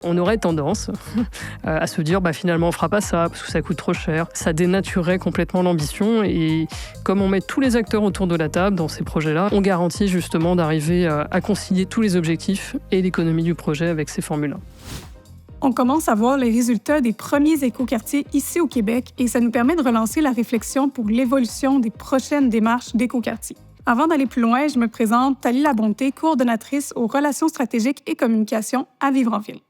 On aurait tendance à se dire finalement on fera pas ça parce que ça coûte trop cher. Ça dénaturerait complètement l'ambition et comme on met tous les acteurs autour de la table dans ces projets-là, on garantit justement d'arriver à concilier tous les objectifs et l'économie du projet avec ces formules-là. On commence à voir les résultats des premiers écoquartiers ici au Québec et ça nous permet de relancer la réflexion pour l'évolution des prochaines démarches d'écoquartiers. Avant d'aller plus loin, je me présente Thalie Labonté, coordonnatrice aux relations stratégiques et communication à Vivre en Ville.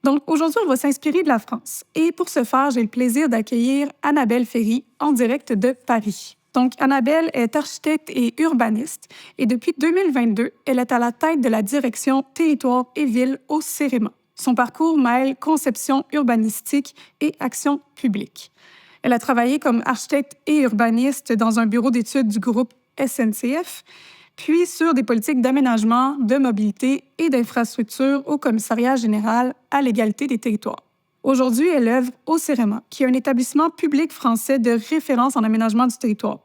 Donc, aujourd'hui, on va s'inspirer de la France. Et pour ce faire, j'ai le plaisir d'accueillir Annabelle Ferry en direct de Paris. Donc, Annabelle est architecte et urbaniste et depuis 2022, elle est à la tête de la direction Territoire et Ville au CEREMA. Son parcours mêle conception urbanistique et action publique. Elle a travaillé comme architecte et urbaniste dans un bureau d'études du groupe SNCF, puis sur des politiques d'aménagement, de mobilité et d'infrastructure au Commissariat général à l'égalité des territoires. Aujourd'hui, elle œuvre au CEREMA, qui est un établissement public français de référence en aménagement du territoire.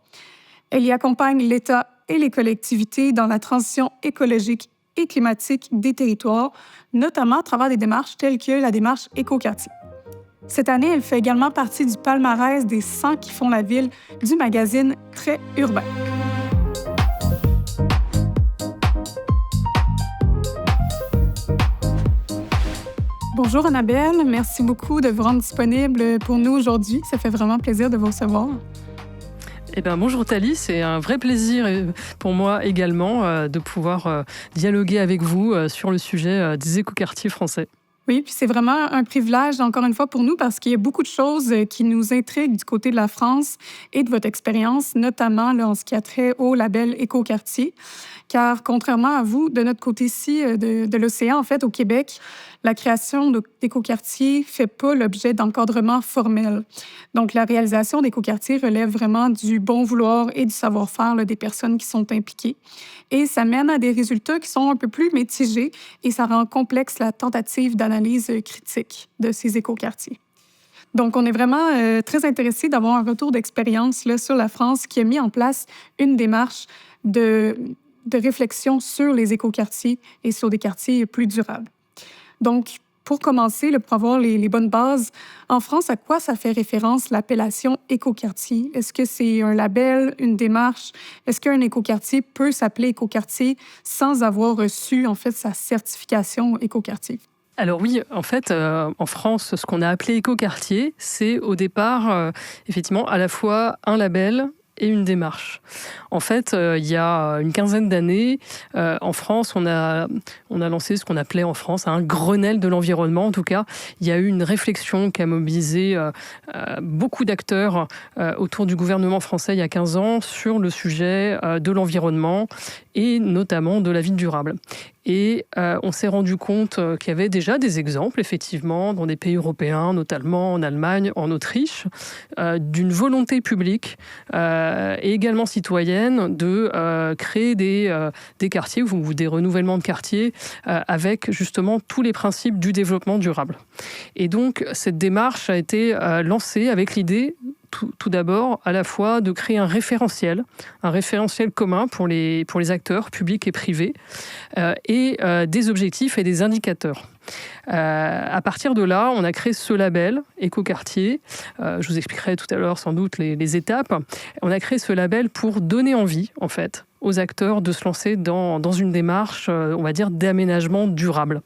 Elle y accompagne l'État et les collectivités dans la transition écologique et climatique des territoires, notamment à travers des démarches telles que la démarche Écoquartier. Cette année, elle fait également partie du palmarès des 100 qui font la ville du magazine Très Urbain. Bonjour Annabelle, merci beaucoup de vous rendre disponible pour nous aujourd'hui. Ça fait vraiment plaisir de vous recevoir. Bonjour Thalie, c'est un vrai plaisir pour moi également de pouvoir dialoguer avec vous sur le sujet des écoquartiers français. Oui, puis c'est vraiment un privilège, encore une fois, pour nous, parce qu'il y a beaucoup de choses qui nous intriguent du côté de la France et de votre expérience, notamment là, en ce qui a trait au label Écoquartier. Car contrairement à vous, de notre côté-ci de l'océan, en fait, au Québec, la création d'écoquartiers ne fait pas l'objet d'encadrement formel. Donc, la réalisation d'écoquartiers relève vraiment du bon vouloir et du savoir-faire là, des personnes qui sont impliquées. Et ça mène à des résultats qui sont un peu plus mitigés et ça rend complexe la tentative d'analyse critique de ces écoquartiers. Donc, on est vraiment très intéressés d'avoir un retour d'expérience là, sur la France qui a mis en place une démarche de réflexion sur les écoquartiers et sur des quartiers plus durables. Donc, pour commencer, pour avoir les bonnes bases, en France, à quoi ça fait référence l'appellation écoquartier? Est-ce que c'est un label, une démarche? Est-ce qu'un écoquartier peut s'appeler écoquartier sans avoir reçu, en fait, sa certification écoquartier? Alors oui, en fait, en France, ce qu'on a appelé écoquartier, c'est au départ, effectivement, à la fois un label et une démarche. En fait, il y a une quinzaine d'années, en France, on a lancé ce qu'on appelait en France un Grenelle de l'environnement. En tout cas, il y a eu une réflexion qui a mobilisé beaucoup d'acteurs autour du gouvernement français il y a 15 ans sur le sujet de l'environnement et notamment de la ville durable. Et on s'est rendu compte qu'il y avait déjà des exemples, effectivement, dans des pays européens, notamment en Allemagne, en Autriche, d'une volonté publique et également citoyenne de créer des quartiers ou des renouvellements de quartiers avec justement tous les principes du développement durable. Et donc, cette démarche a été lancée avec l'idée tout d'abord, à la fois de créer un référentiel commun pour les acteurs publics et privés, et des objectifs et des indicateurs. À partir de là, on a créé ce label Écoquartier. Je vous expliquerai tout à l'heure sans doute les étapes. On a créé ce label pour donner envie, en fait, aux acteurs de se lancer dans une démarche, on va dire, d'aménagement durable.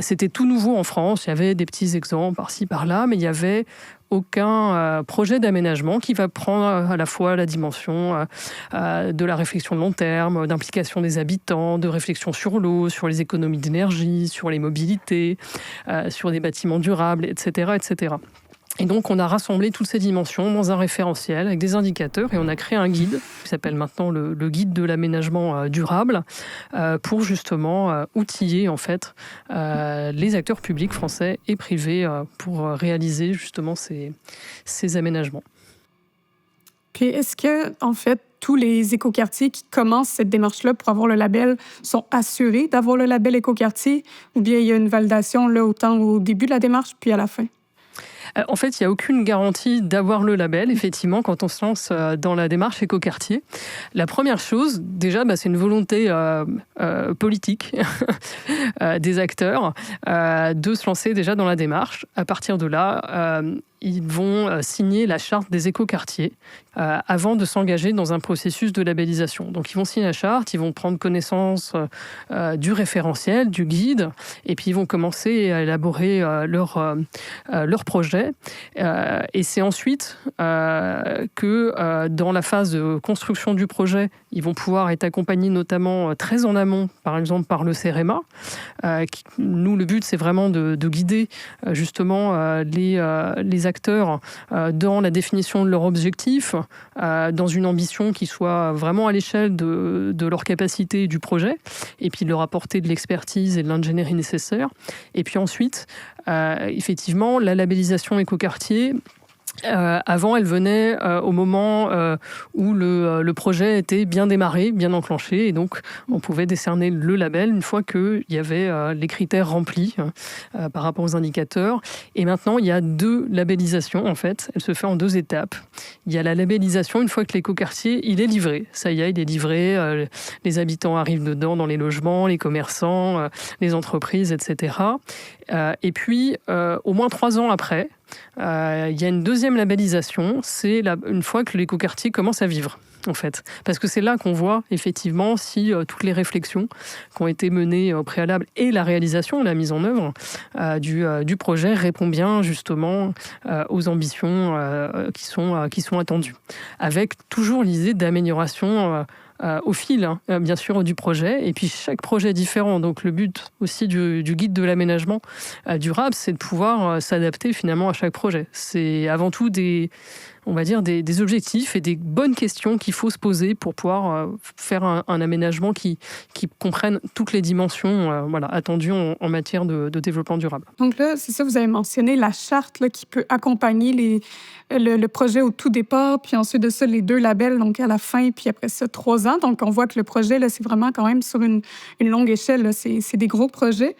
C'était tout nouveau en France. Il y avait des petits exemples par-ci, par-là, mais il y avait aucun projet d'aménagement qui va prendre à la fois la dimension de la réflexion de long terme, d'implication des habitants, de réflexion sur l'eau, sur les économies d'énergie, sur les mobilités, sur des bâtiments durables, etc., etc. Et donc, on a rassemblé toutes ces dimensions dans un référentiel avec des indicateurs et on a créé un guide qui s'appelle maintenant le guide de l'aménagement durable pour justement outiller en fait les acteurs publics français et privés pour réaliser justement ces aménagements. Puis, est-ce que, en fait, tous les écoquartiers qui commencent cette démarche-là pour avoir le label sont assurés d'avoir le label écoquartier ou bien il y a une validation là, autant au début de la démarche puis à la fin? En fait, il n'y a aucune garantie d'avoir le label, effectivement, quand on se lance dans la démarche écoquartier. La première chose, déjà, c'est une volonté politique des acteurs de se lancer déjà dans la démarche. À partir de là, ils vont signer la charte des écoquartiers avant de s'engager dans un processus de labellisation. Donc, ils vont signer la charte, ils vont prendre connaissance du référentiel, du guide, et puis ils vont commencer à élaborer leur projet. Et c'est ensuite que dans la phase de construction du projet, ils vont pouvoir être accompagnés notamment très en amont, par exemple par le CEREMA. Nous, le but, c'est vraiment de guider justement les acteurs dans la définition de leurs objectifs, dans une ambition qui soit vraiment à l'échelle de leur capacité et du projet, et puis de leur apporter de l'expertise et de l'ingénierie nécessaire. Et puis ensuite, effectivement, la labellisation écoquartier, avant, elle venait au moment où le projet était bien démarré, bien enclenché, et donc on pouvait décerner le label une fois qu'il y avait les critères remplis par rapport aux indicateurs. Et maintenant, il y a 2 labellisations, en fait. Elle se fait en 2 étapes. Il y a la labellisation une fois que l'écoquartier, il est livré. Ça y est, il est livré, les habitants arrivent dedans, dans les logements, les commerçants, les entreprises, etc. Et puis, au moins 3 ans après, il y a une deuxième labellisation, c'est une fois que l'écoquartier commence à vivre, en fait. Parce que c'est là qu'on voit, effectivement, si toutes les réflexions qui ont été menées au préalable et la réalisation, la mise en œuvre du projet répond bien, justement, aux ambitions qui sont attendues. Avec toujours l'idée d'amélioration au fil, bien sûr, du projet. Et puis, chaque projet est différent. Donc, le but aussi du guide de l'aménagement durable, c'est de pouvoir s'adapter finalement à chaque projet. C'est avant tout des objectifs et des bonnes questions qu'il faut se poser pour pouvoir faire un aménagement qui comprenne toutes les dimensions attendues en matière de développement durable. Donc là, c'est ça, vous avez mentionné la charte là, qui peut accompagner le projet au tout départ, puis ensuite de ça, les 2 labels, donc à la fin, puis après ça, 3 ans. Donc, on voit que le projet, là, c'est vraiment quand même sur une longue échelle. Là. C'est des gros projets.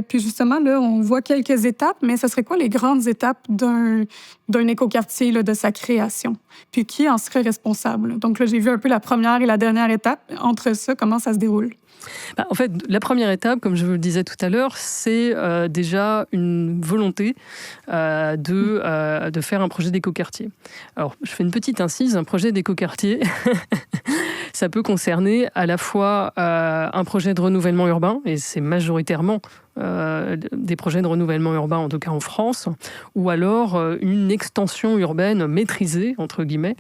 Puis justement, là, on voit quelques étapes, mais ce serait quoi les grandes étapes d'un écoquartier, là, de sa création? Puis qui en serait responsable? Donc là, j'ai vu un peu la première et la dernière étape. Entre ça, comment ça se déroule? En fait, la première étape, comme je vous le disais tout à l'heure, c'est déjà une volonté de faire un projet d'écoquartier. Alors, je fais une petite incise, un projet d'écoquartier, ça peut concerner à la fois un projet de renouvellement urbain, et c'est majoritairement des projets de renouvellement urbain, en tout cas en France, ou alors une extension urbaine maîtrisée, entre guillemets.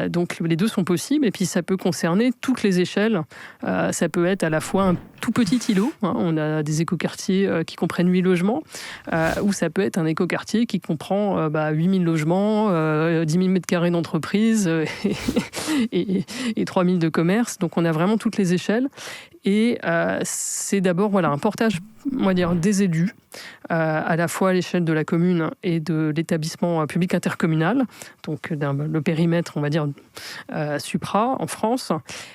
Donc les 2 sont possibles, et puis ça peut concerner toutes les échelles. Ça peut être à la fois un tout petit îlot, on a des écoquartiers qui comprennent 8 logements, ou ça peut être un écoquartier qui comprend 8000 logements, 10 000 m² d'entreprise et 3000 de commerce. Donc on a vraiment toutes les échelles. Et c'est d'abord un portage, on va dire, des élus, à la fois à l'échelle de la commune et de l'établissement public intercommunal, donc le périmètre, on va dire, supra en France.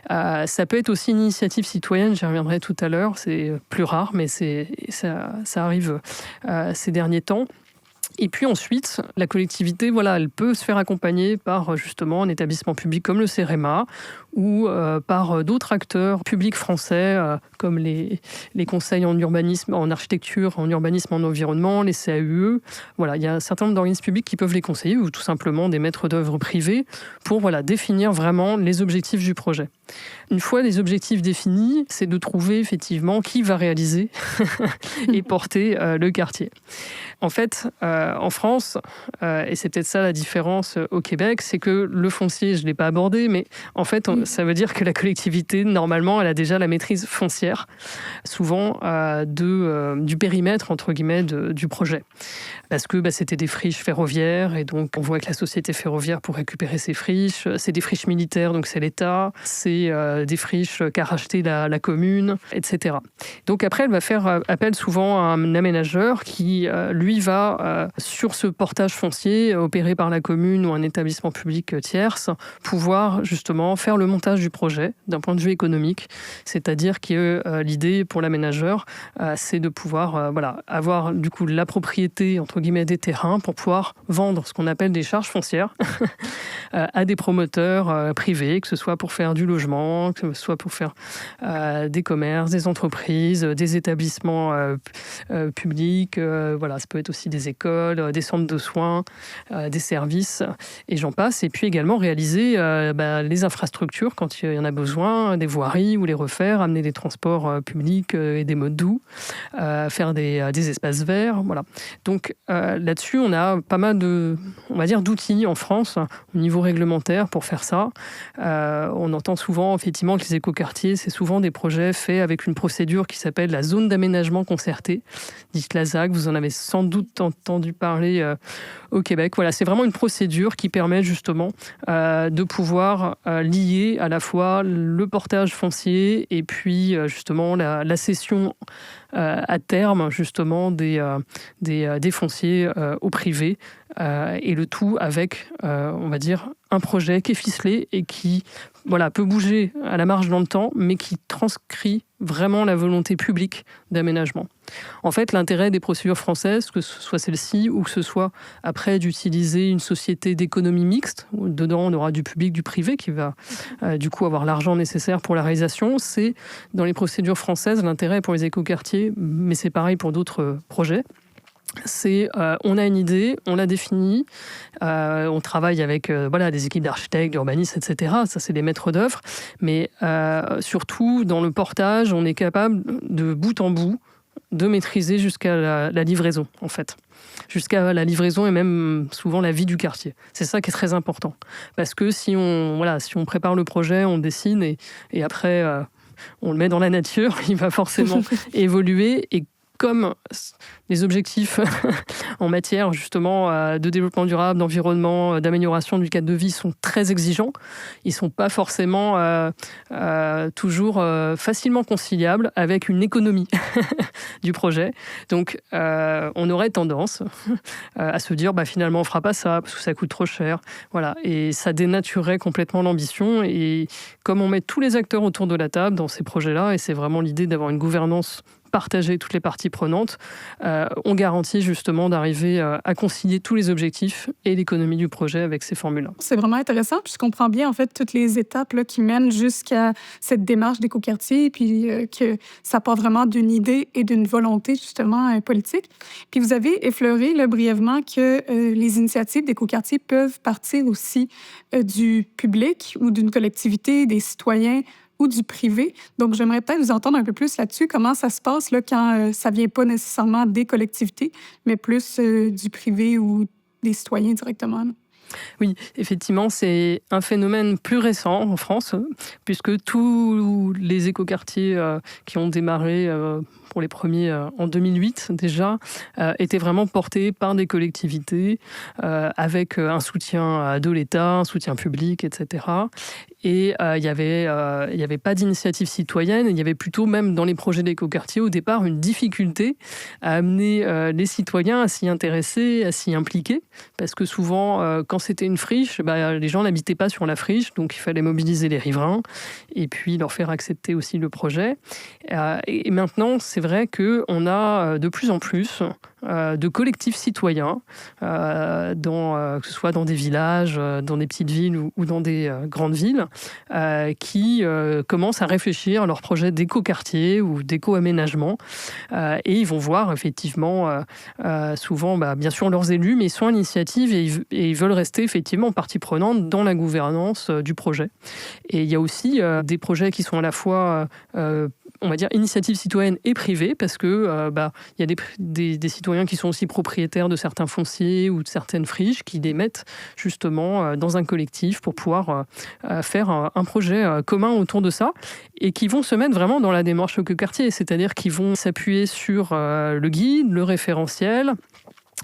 Ça peut être aussi une initiative citoyenne, j'y reviendrai tout à l'heure, c'est plus rare, mais ça arrive ces derniers temps. Et puis ensuite, la collectivité, elle peut se faire accompagner par justement un établissement public comme le CEREMA ou par d'autres acteurs publics français comme les conseils en urbanisme, en architecture, en urbanisme, en environnement, les CAUE. Il y a un certain nombre d'organismes publics qui peuvent les conseiller ou tout simplement des maîtres d'œuvre privés pour définir vraiment les objectifs du projet. Une fois les objectifs définis, c'est de trouver effectivement qui va réaliser et porter le quartier. En fait, en France, et c'est peut-être ça la différence au Québec, c'est que le foncier, je ne l'ai pas abordé, mais en fait, ça veut dire que la collectivité, normalement, elle a déjà la maîtrise foncière, souvent du périmètre, entre guillemets, du projet. Parce que c'était des friches ferroviaires, et donc on voit que la société ferroviaire, pour récupérer ces friches, c'est des friches militaires, donc c'est l'État, c'est des friches qu'a racheté la commune, etc. Donc après, elle va faire appel souvent à un aménageur qui, lui, va, sur ce portage foncier opéré par la commune ou un établissement public tierce, pouvoir justement faire le montage du projet d'un point de vue économique. C'est-à-dire que l'idée pour l'aménageur, c'est de pouvoir avoir du coup la propriété entre guillemets des terrains pour pouvoir vendre ce qu'on appelle des charges foncières à des promoteurs privés, que ce soit pour faire du logement, que ce soit pour faire des commerces, des entreprises, des établissements publics. Ça peut être aussi des écoles, des centres de soins, des services, et j'en passe. Et puis également réaliser les infrastructures quand il y en a besoin, des voiries ou les refaire, amener des transports publics et des modes doux, faire des espaces verts. Voilà. Donc là-dessus, on a pas mal d'outils en France au niveau réglementaire pour faire ça. On entend souvent effectivement que les écoquartiers, c'est souvent des projets faits avec une procédure qui s'appelle la zone d'aménagement concerté, dite la ZAC. Vous en avez sans doute entendu parler au Québec. Voilà, c'est vraiment une procédure qui permet justement de pouvoir lier à la fois le portage foncier et puis justement la cession à terme justement des fonciers au privé, et le tout avec, on va dire, un projet qui est ficelé et qui peut bouger à la marge dans le temps, mais qui transcrit vraiment la volonté publique d'aménagement. En fait, l'intérêt des procédures françaises, que ce soit celle-ci ou que ce soit après d'utiliser une société d'économie mixte, où dedans on aura du public, du privé qui va du coup avoir l'argent nécessaire pour la réalisation, c'est dans les procédures françaises l'intérêt pour les écoquartiers, mais c'est pareil pour d'autres projets. C'est on a une idée, on la définit, on travaille avec des équipes d'architectes, d'urbanistes, etc. Ça, c'est des maîtres d'œuvre. Mais surtout, dans le portage, on est capable de bout en bout de maîtriser jusqu'à la livraison, en fait. Jusqu'à la livraison et même souvent la vie du quartier. C'est ça qui est très important. Parce que si on prépare le projet, on dessine et après on le met dans la nature, il va forcément évoluer. Et comme les objectifs en matière justement de développement durable, d'environnement, d'amélioration du cadre de vie sont très exigeants, ils ne sont pas forcément toujours facilement conciliables avec une économie du projet. Donc on aurait tendance à se dire finalement on ne fera pas ça parce que ça coûte trop cher. Voilà. Et ça dénaturerait complètement l'ambition. Et comme on met tous les acteurs autour de la table dans ces projets-là, et c'est vraiment l'idée d'avoir une gouvernance partager toutes les parties prenantes, on garantit justement d'arriver à concilier tous les objectifs et l'économie du projet avec ces formules-là. C'est vraiment intéressant, puis je comprends bien en fait toutes les étapes là, qui mènent jusqu'à cette démarche d'écoquartier, puis que ça part vraiment d'une idée et d'une volonté justement politique. Puis vous avez effleuré là, brièvement que les initiatives d'écoquartier peuvent partir aussi du public ou d'une collectivité, des citoyens ou du privé. Donc, j'aimerais peut-être vous entendre un peu plus là-dessus. Comment ça se passe là, quand ça ne vient pas nécessairement des collectivités, mais plus du privé ou des citoyens directement? Là? Oui, effectivement, c'est un phénomène plus récent en France, puisque tous les écoquartiers qui ont démarré pour les premiers en 2008 déjà, étaient vraiment portés par des collectivités avec un soutien de l'État, un soutien public, etc. Et il n'y avait pas d'initiative citoyenne, il y avait plutôt même dans les projets d'écoquartier au départ une difficulté à amener les citoyens à s'y intéresser, à s'y impliquer, parce que souvent quand c'était une friche, les gens n'habitaient pas sur la friche, donc il fallait mobiliser les riverains et puis leur faire accepter aussi le projet. Et maintenant, c'est vrai qu'on a de plus en plus de collectifs citoyens, que ce soit dans des villages, dans des petites villes ou dans des grandes villes, qui commencent à réfléchir à leur projet d'éco-quartier ou d'éco-aménagement. Et ils vont voir effectivement souvent, bien sûr, leurs élus, mais ils sont à l'initiative et ils veulent rester effectivement partie prenante dans la gouvernance du projet. Et il y a aussi des projets qui sont à la fois on va dire initiatives citoyennes et privées, parce que y a des citoyens qui sont aussi propriétaires de certains fonciers ou de certaines friches qui les mettent justement dans un collectif pour pouvoir faire un projet commun autour de ça et qui vont se mettre vraiment dans la démarche écoquartier, c'est-à-dire qu'ils vont s'appuyer sur le guide, le référentiel.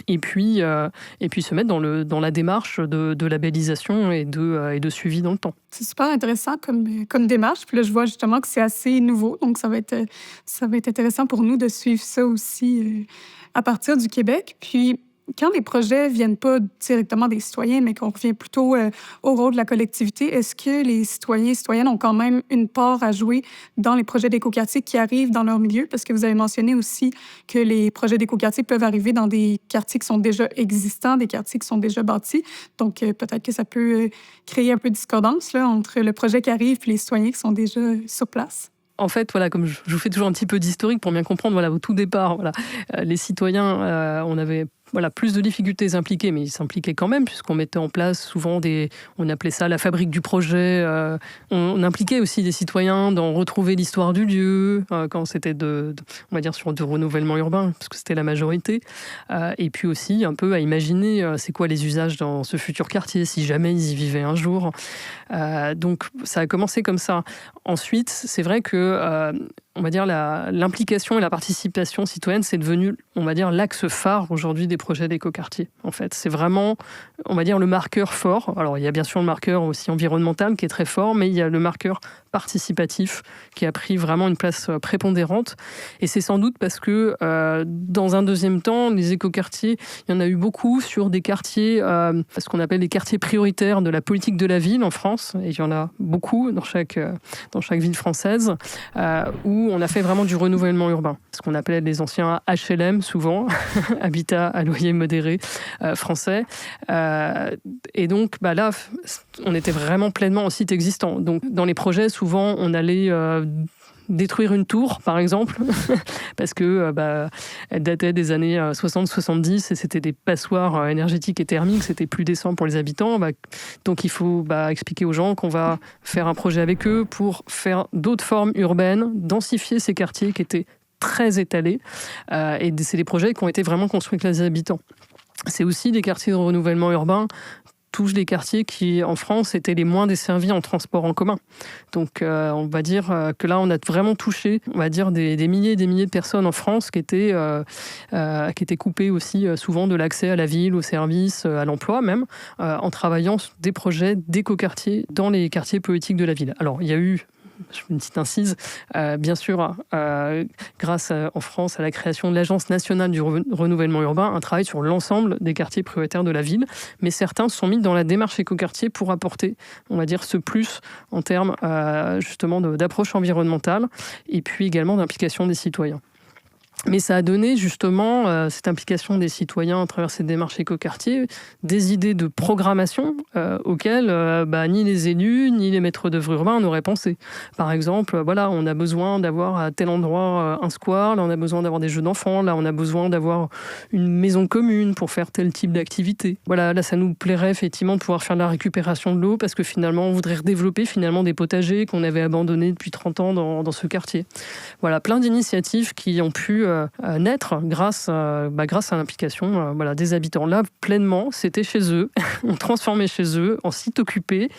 et puis se mettre dans la démarche de labellisation et de suivi dans le temps. C'est super intéressant comme démarche. Puis là, je vois justement que c'est assez nouveau. Donc, ça va être intéressant pour nous de suivre ça aussi à partir du Québec. Puis, quand les projets viennent pas directement des citoyens, mais qu'on revient plutôt au rôle de la collectivité, est-ce que les citoyens et citoyennes ont quand même une part à jouer dans les projets d'écoquartier qui arrivent dans leur milieu? Parce que vous avez mentionné aussi que les projets d'écoquartier peuvent arriver dans des quartiers qui sont déjà existants, des quartiers qui sont déjà bâtis. Donc, peut-être que ça peut créer un peu de discordance là, entre le projet qui arrive et les citoyens qui sont déjà sur place. En fait, voilà, comme je vous fais toujours un petit peu d'historique pour bien comprendre, voilà, au tout départ, voilà, les citoyens, on avait plus de difficultés impliquées, mais ils s'impliquaient quand même, puisqu'on mettait en place souvent on appelait ça la fabrique du projet. On impliquait aussi des citoyens dans retrouver l'histoire du lieu, quand c'était on va dire, sur du renouvellement urbain, parce que c'était la majorité. Et puis aussi un peu à imaginer c'est quoi les usages dans ce futur quartier, si jamais ils y vivaient un jour. Donc ça a commencé comme ça. Ensuite, c'est vrai que on va dire l'implication et la participation citoyenne, c'est devenu, on va dire, l'axe phare aujourd'hui des projets d'écoquartier. En fait, c'est vraiment, on va dire, le marqueur fort. Alors, il y a bien sûr le marqueur aussi environnemental qui est très fort, mais il y a le marqueur participatif qui a pris vraiment une place prépondérante. Et c'est sans doute parce que, dans un deuxième temps, les écoquartiers, il y en a eu beaucoup sur des quartiers, ce qu'on appelle les quartiers prioritaires de la politique de la ville en France. Et il y en a beaucoup dans chaque ville française, où on a fait vraiment du renouvellement urbain. Ce qu'on appelait les anciens HLM, souvent, habitat à loyer modéré français. Et donc, là, on était vraiment pleinement en site existant. Donc, dans les projets, souvent, on allait détruire une tour, par exemple, parce que elle datait des années 60-70 et c'était des passoires énergétiques et thermiques, c'était plus décent pour les habitants. Donc il faut expliquer aux gens qu'on va faire un projet avec eux pour faire d'autres formes urbaines, densifier ces quartiers qui étaient très étalés. Et c'est des projets qui ont été vraiment construits avec les habitants. C'est aussi des quartiers de renouvellement urbain, touchent des quartiers qui, en France, étaient les moins desservis en transport en commun. Donc, on va dire que là, on a vraiment touché, on va dire, des milliers et des milliers de personnes en France qui étaient coupées aussi souvent de l'accès à la ville, aux services, à l'emploi même, en travaillant des projets d'écoquartiers dans les quartiers politiques de la ville. Alors, il y a eu, je fais une petite incise, bien sûr, grâce en France à la création de l'Agence nationale du renouvellement urbain, un travail sur l'ensemble des quartiers prioritaires de la ville, mais certains se sont mis dans la démarche écoquartier pour apporter, on va dire, ce plus en termes justement d'approche environnementale et puis également d'implication des citoyens. Mais ça a donné justement cette implication des citoyens à travers cette démarche écoquartier, des idées de programmation auxquelles ni les élus ni les maîtres d'œuvre urbains n'auraient pensé. Par exemple, on a besoin d'avoir à tel endroit un square, là on a besoin d'avoir des jeux d'enfants, là on a besoin d'avoir une maison commune pour faire tel type d'activité. Là ça nous plairait effectivement de pouvoir faire de la récupération de l'eau parce que finalement on voudrait redévelopper des potagers qu'on avait abandonnés depuis 30 ans dans ce quartier. Voilà, plein d'initiatives qui ont pu naître grâce à l'implication des habitants. Là, pleinement, c'était chez eux. On transformait chez eux en site occupé,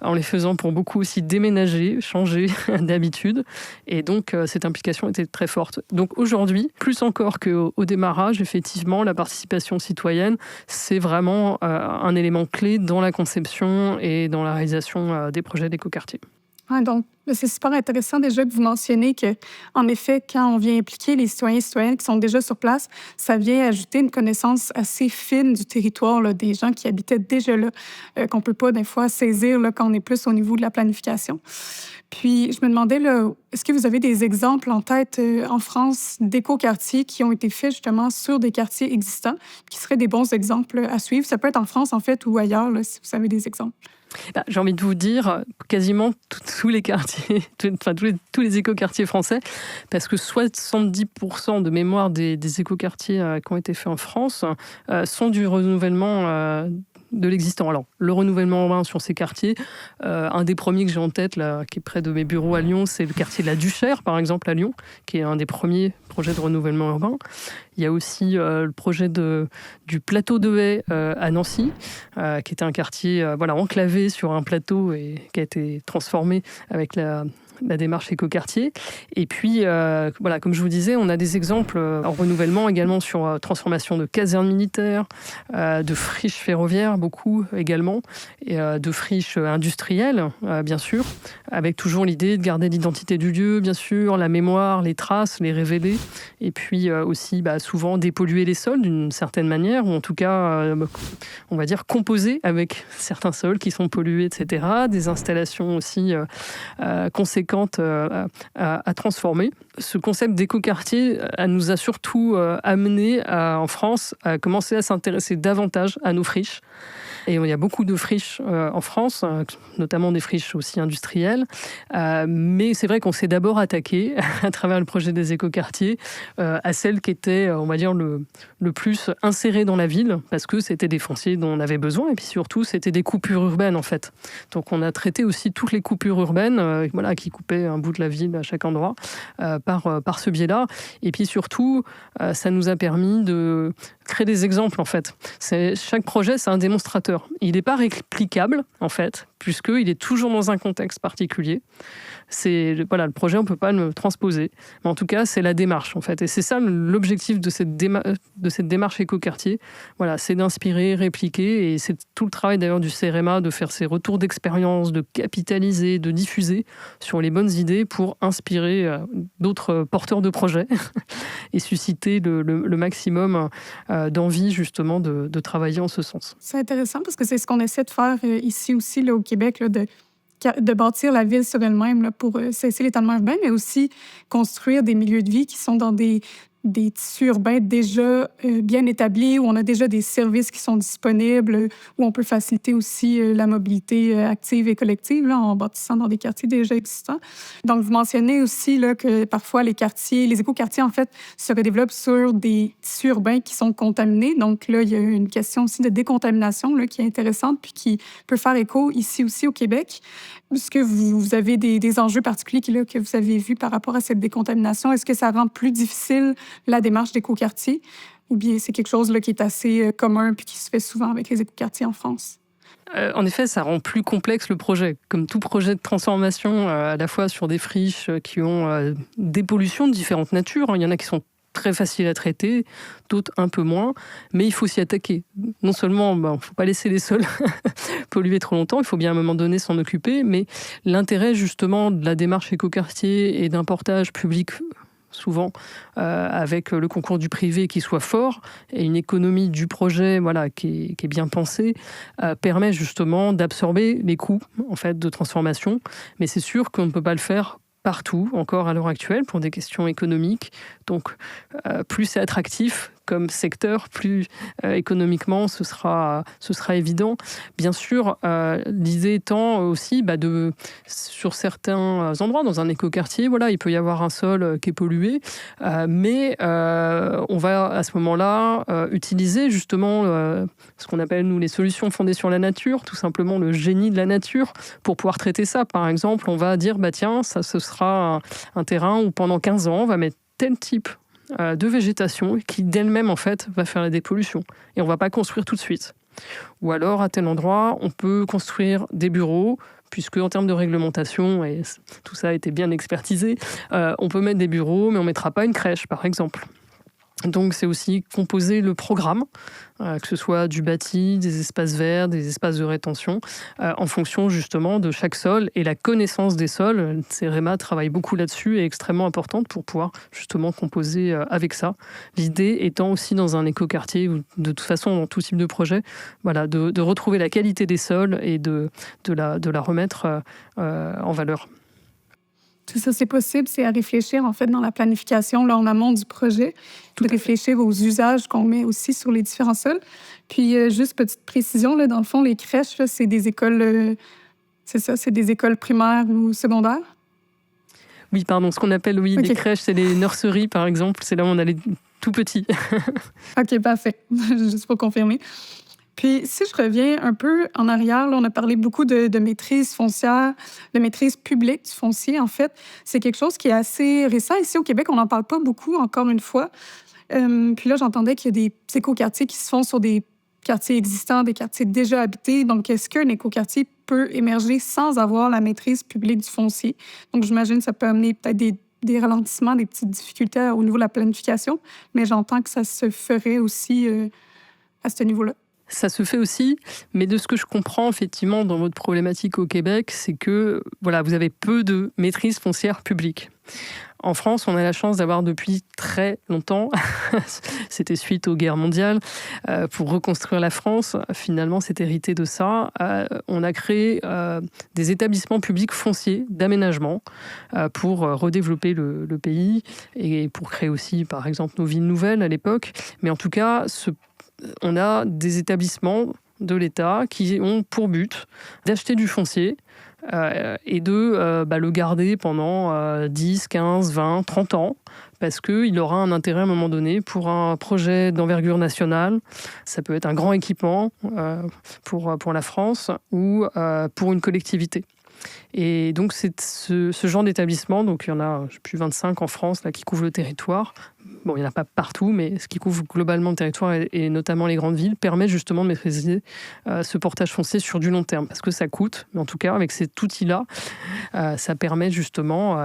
en les faisant pour beaucoup aussi déménager, changer d'habitude. Et donc, cette implication était très forte. Donc aujourd'hui, plus encore qu'au démarrage, effectivement, la participation citoyenne, c'est vraiment un élément clé dans la conception et dans la réalisation des projets d'écoquartier. Donc, c'est super intéressant déjà que vous mentionnez que, en effet, quand on vient impliquer les citoyens et citoyennes qui sont déjà sur place, ça vient ajouter une connaissance assez fine du territoire, là, des gens qui habitaient déjà là, qu'on ne peut pas, des fois, saisir là, quand on est plus au niveau de la planification. Puis, je me demandais, là, est-ce que vous avez des exemples en tête en France d'écoquartiers qui ont été faits justement sur des quartiers existants, qui seraient des bons exemples à suivre? Ça peut être en France, en fait, ou ailleurs, là, si vous avez des exemples. J'ai envie de vous dire quasiment tous les quartiers, tous les écoquartiers français, parce que 70% de mémoire des écoquartiers qui ont été faits en France sont du renouvellement de l'existant. Alors, le renouvellement urbain sur ces quartiers, un des premiers que j'ai en tête, là, qui est près de mes bureaux à Lyon, c'est le quartier de la Duchère, par exemple, à Lyon, qui est un des premiers projets de renouvellement urbain. Il y a aussi le projet du plateau de Haye à Nancy, qui était un quartier enclavé sur un plateau et qui a été transformé avec la démarche écoquartier. Et puis, voilà, comme je vous disais, on a des exemples en renouvellement également sur transformation de casernes militaires, de friches ferroviaires, beaucoup également, et de friches industrielles, bien sûr, avec toujours l'idée de garder l'identité du lieu, bien sûr, la mémoire, les traces, les révéler, et puis aussi souvent dépolluer les sols d'une certaine manière, ou en tout cas, on va dire, composer avec certains sols qui sont pollués, etc. Des installations aussi conséquentes à transformer. Ce concept d'écoquartier nous a surtout amené en France à commencer à s'intéresser davantage à nos friches. Et il y a beaucoup de friches en France, notamment des friches aussi industrielles. Mais c'est vrai qu'on s'est d'abord attaqué, à travers le projet des écoquartiers, à celles qui étaient, on va dire, le plus insérées dans la ville, parce que c'était des fonciers dont on avait besoin. Et puis surtout, c'était des coupures urbaines, en fait. Donc on a traité aussi toutes les coupures urbaines, qui coupaient un bout de la ville à chaque endroit, par ce biais-là. Et puis surtout, ça nous a permis de créer des exemples, en fait. Chaque projet, c'est un démonstrateur. Il n'est pas réplicable, en fait, puisqu'il est toujours dans un contexte particulier. Le projet, on ne peut pas le transposer. Mais en tout cas, c'est la démarche, en fait. Et c'est ça l'objectif de cette démarche écoquartier. Voilà, c'est d'inspirer, répliquer. Et c'est tout le travail, d'ailleurs, du CEREMA, de faire ses retours d'expérience, de capitaliser, de diffuser sur les bonnes idées pour inspirer d'autres porteurs de projets et susciter le maximum d'envie, justement, de travailler en ce sens. C'est intéressant parce que c'est ce qu'on essaie de faire ici aussi, là, au Québec, là, de bâtir la ville sur elle-même là, pour cesser l'étalement urbain, mais aussi construire des milieux de vie qui sont dans des tissus urbains déjà bien établis, où on a déjà des services qui sont disponibles, où on peut faciliter aussi la mobilité active et collective là, en bâtissant dans des quartiers déjà existants. Donc, vous mentionnez aussi là, que parfois les écoquartiers, en fait, se redéveloppent sur des tissus urbains qui sont contaminés. Donc là, il y a une question aussi de décontamination là, qui est intéressante puis qui peut faire écho ici aussi au Québec. Est-ce que vous avez des enjeux particuliers là, que vous avez vus par rapport à cette décontamination? Est-ce que ça rend plus difficile la démarche d'écoquartier, ou bien c'est quelque chose là, qui est assez commun puis qui se fait souvent avec les écoquartiers en France? En effet, ça rend plus complexe le projet. Comme tout projet de transformation, à la fois sur des friches qui ont des pollutions de différentes natures. Il y en a qui sont très faciles à traiter, d'autres un peu moins, mais il faut s'y attaquer. Non seulement, il ne faut pas laisser les sols polluer trop longtemps, il faut bien à un moment donné s'en occuper, mais l'intérêt justement de la démarche écoquartier et d'un portage public souvent avec le concours du privé qui soit fort et une économie du projet qui est bien pensée, permet justement d'absorber les coûts en fait, de transformation. Mais c'est sûr qu'on ne peut pas le faire partout, encore à l'heure actuelle, pour des questions économiques. Donc, plus c'est attractif comme secteur, plus économiquement ce sera évident. Bien sûr, l'idée étant aussi sur certains endroits, dans un écoquartier, il peut y avoir un sol qui est pollué, mais on va à ce moment-là utiliser justement ce qu'on appelle nous les solutions fondées sur la nature, tout simplement le génie de la nature, pour pouvoir traiter ça. Par exemple, on va dire, tiens, ça ce sera un terrain où pendant 15 ans, on va mettre tel type de végétation qui d'elle-même en fait va faire la dépollution et on va pas construire tout de suite. Ou alors à tel endroit on peut construire des bureaux puisque en termes de réglementation et tout ça a été bien expertisé, on peut mettre des bureaux mais on mettra pas une crèche par exemple. Donc c'est aussi composer le programme, que ce soit du bâti, des espaces verts, des espaces de rétention, en fonction justement de chaque sol. Et la connaissance des sols, CEREMA travaille beaucoup là-dessus, est extrêmement importante pour pouvoir justement composer avec ça. L'idée étant aussi dans un écoquartier, ou de toute façon dans tout type de projet, de retrouver la qualité des sols et de la remettre en valeur. Tout ça, c'est possible, c'est à réfléchir, en fait, dans la planification, là, en amont du projet, de réfléchir aux usages qu'on met aussi sur les différents sols. Puis, juste petite précision, là, dans le fond, les crèches, là, c'est des écoles, c'est ça, c'est des écoles primaires ou secondaires? Oui, pardon, ce qu'on appelle, Okay. Les crèches, c'est les nurseries, par exemple, c'est là où on a les tout petits. OK, parfait. Juste pour confirmer. Puis, si je reviens un peu en arrière, là, on a parlé beaucoup de maîtrise foncière, de maîtrise publique du foncier, en fait. C'est quelque chose qui est assez récent. Ici, au Québec, on n'en parle pas beaucoup, encore une fois. Puis là, j'entendais qu'il y a des écoquartiers qui se font sur des quartiers existants, des quartiers déjà habités. Donc, est-ce qu'un écoquartier peut émerger sans avoir la maîtrise publique du foncier? Donc, j'imagine que ça peut amener peut-être des ralentissements, des petites difficultés au niveau de la planification, mais j'entends que ça se ferait aussi à ce niveau-là. Ça se fait aussi, mais de ce que je comprends effectivement dans votre problématique au Québec, c'est que voilà, vous avez peu de maîtrise foncière publique. En France, on a la chance d'avoir depuis très longtemps, c'était suite aux guerres mondiales, pour reconstruire la France, finalement c'est hérité de ça, on a créé des établissements publics fonciers d'aménagement pour redévelopper le pays et pour créer aussi par exemple nos villes nouvelles à l'époque. Mais en tout cas, on a des établissements de l'État qui ont pour but d'acheter du foncier et de le garder pendant 10, 15, 20, 30 ans parce qu'il aura un intérêt à un moment donné pour un projet d'envergure nationale. Ça peut être un grand équipement pour la France ou pour une collectivité. Et donc, c'est ce genre d'établissement, donc il y en a plus 25 en France là, qui couvrent le territoire. Bon, il n'y en a pas partout, mais ce qui couvre globalement le territoire et notamment les grandes villes permet justement de maîtriser ce portage foncier sur du long terme. Parce que ça coûte, mais en tout cas, avec cet outil-là, ça permet justement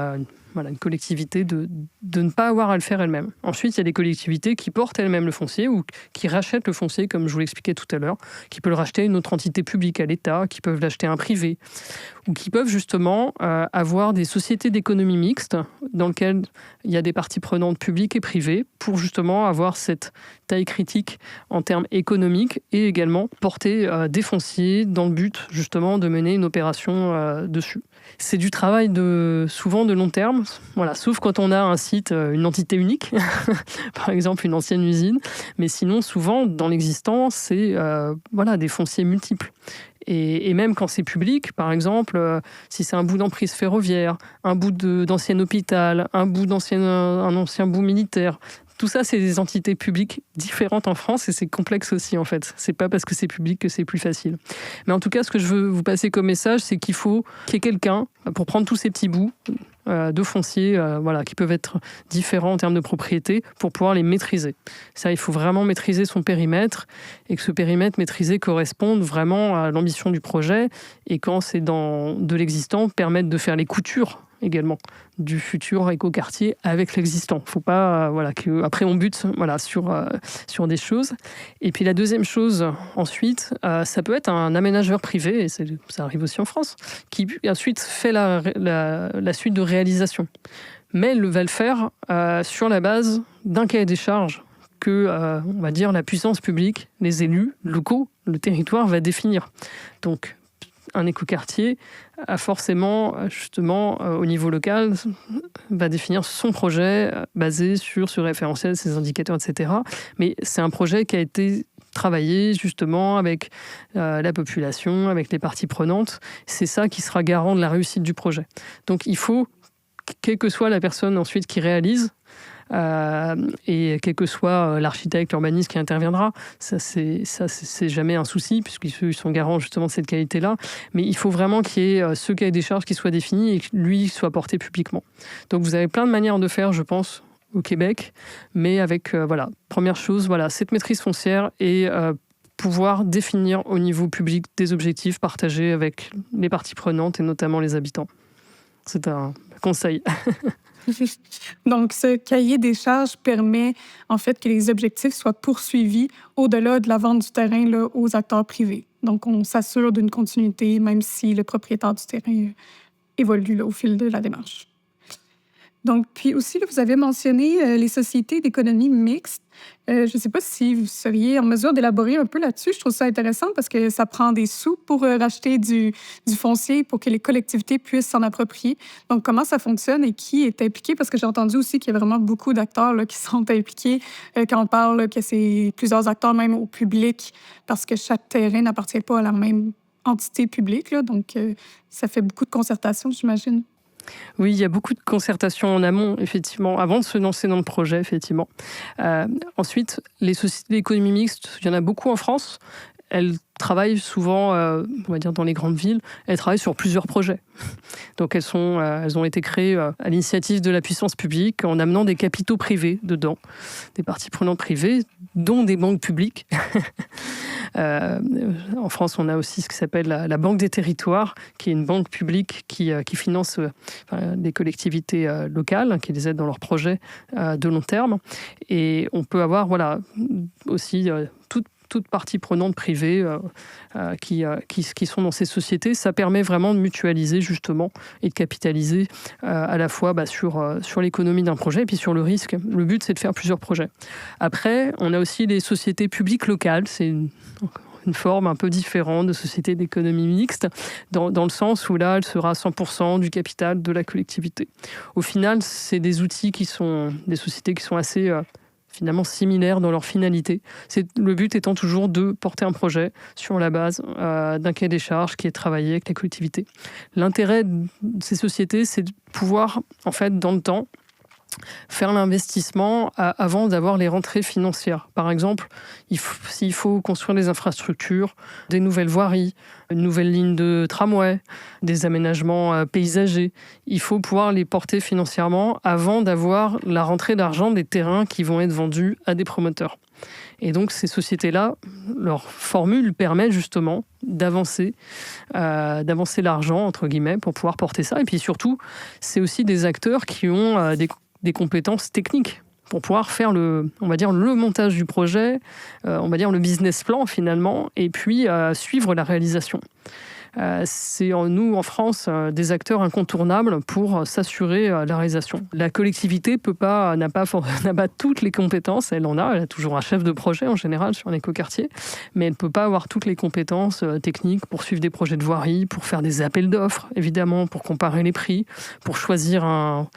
une collectivité de ne pas avoir à le faire elle-même. Ensuite, il y a des collectivités qui portent elles-mêmes le foncier ou qui rachètent le foncier, comme je vous l'expliquais tout à l'heure, qui peuvent le racheter à une autre entité publique, à l'État, qui peuvent l'acheter à un privé, ou qui peuvent justement avoir des sociétés d'économie mixte dans lesquelles il y a des parties prenantes publiques et privées pour justement avoir cette taille critique en termes économiques et également porter des fonciers dans le but justement de mener une opération dessus. C'est du travail souvent de long terme, voilà, sauf quand on a un site, une entité unique, par exemple une ancienne usine, mais sinon souvent dans l'existant c'est des fonciers multiples. Et même quand c'est public, par exemple, si c'est un bout d'emprise ferroviaire, un bout d'ancien hôpital, un ancien bout militaire, tout ça, c'est des entités publiques différentes en France et c'est complexe aussi, en fait. C'est pas parce que c'est public que c'est plus facile. Mais en tout cas, ce que je veux vous passer comme message, c'est qu'il faut qu'il y ait quelqu'un pour prendre tous ces petits bouts de foncier qui peuvent être différents en termes de propriété pour pouvoir les maîtriser. Ça, il faut vraiment maîtriser son périmètre et que ce périmètre maîtrisé corresponde vraiment à l'ambition du projet et quand c'est dans de l'existant, permettre de faire les coutures également du futur écoquartier avec l'existant. Faut pas après on bute sur des choses. Et puis la deuxième chose ensuite, ça peut être un aménageur privé et ça arrive aussi en France qui ensuite fait la suite de réalisation. Mais il va le faire sur la base d'un cahier des charges que on va dire la puissance publique, les élus locaux, le territoire va définir. Donc un écoquartier a forcément, justement, au niveau local, va définir son projet basé sur ce référentiel, ses indicateurs, etc. Mais c'est un projet qui a été travaillé justement avec la population, avec les parties prenantes. C'est ça qui sera garant de la réussite du projet. Donc il faut, quelle que soit la personne ensuite qui réalise, et quel que soit l'architecte, l'urbaniste qui interviendra, ça c'est jamais un souci puisqu'ils sont garants justement de cette qualité-là. Mais il faut vraiment qu'il y ait ce cahier des charges qui soit défini et que lui soit porté publiquement. Donc vous avez plein de manières de faire, je pense, au Québec, mais avec première chose, cette maîtrise foncière et pouvoir définir au niveau public des objectifs partagés avec les parties prenantes et notamment les habitants. C'est un conseil. Donc, ce cahier des charges permet en fait que les objectifs soient poursuivis au-delà de la vente du terrain là, aux acteurs privés. Donc, on s'assure d'une continuité, même si le propriétaire du terrain évolue là, au fil de la démarche. Donc, puis aussi, là, vous avez mentionné les sociétés d'économie mixte. Je ne sais pas si vous seriez en mesure d'élaborer un peu là-dessus. Je trouve ça intéressant parce que ça prend des sous pour racheter du foncier pour que les collectivités puissent s'en approprier. Donc, comment ça fonctionne et qui est impliqué? Parce que j'ai entendu aussi qu'il y a vraiment beaucoup d'acteurs là, qui sont impliqués quand on parle là, que c'est plusieurs acteurs même au public parce que chaque terrain n'appartient pas à la même entité publique. Là, donc, ça fait beaucoup de concertation, j'imagine. Oui, il y a beaucoup de concertation en amont, effectivement, avant de se lancer dans le projet, effectivement. Ensuite, les sociétés d'économie mixte, il y en a beaucoup en France. Elles travaillent souvent, on va dire dans les grandes villes, elles travaillent sur plusieurs projets. Donc elles ont été créées à l'initiative de la puissance publique en amenant des capitaux privés dedans, des parties prenantes privées, dont des banques publiques. En France, on a aussi ce qui s'appelle la Banque des territoires, qui est une banque publique qui finance les collectivités locales, qui les aide dans leurs projets de long terme. Et on peut avoir aussi toute partie prenante privée qui sont dans ces sociétés. Ça permet vraiment de mutualiser justement et de capitaliser à la fois sur l'économie d'un projet et puis sur le risque. Le but, c'est de faire plusieurs projets. Après, on a aussi les sociétés publiques locales. C'est une forme un peu différente de société d'économie mixte, dans le sens où là, elle sera 100% du capital de la collectivité. Au final, c'est des outils qui sont des sociétés qui sont assez finalement similaires dans leur finalité. Le but étant toujours de porter un projet sur la base d'un cahier des charges qui est travaillé avec la collectivité. L'intérêt de ces sociétés, c'est de pouvoir, en fait, dans le temps, faire l'investissement avant d'avoir les rentrées financières. Par exemple, s'il faut construire des infrastructures, des nouvelles voiries, une nouvelle ligne de tramway, des aménagements paysagers, il faut pouvoir les porter financièrement avant d'avoir la rentrée d'argent des terrains qui vont être vendus à des promoteurs. Et donc, ces sociétés-là, leur formule permet justement d'avancer l'argent, entre guillemets, pour pouvoir porter ça. Et puis surtout, c'est aussi des acteurs qui ont des compétences techniques pour pouvoir faire le montage du projet, le business plan finalement, et puis suivre la réalisation. C'est nous, en France, des acteurs incontournables pour s'assurer la réalisation. La collectivité n'a pas toutes les compétences, elle a toujours un chef de projet en général sur un écoquartier, mais elle ne peut pas avoir toutes les compétences techniques pour suivre des projets de voirie, pour faire des appels d'offres, évidemment, pour comparer les prix, pour choisir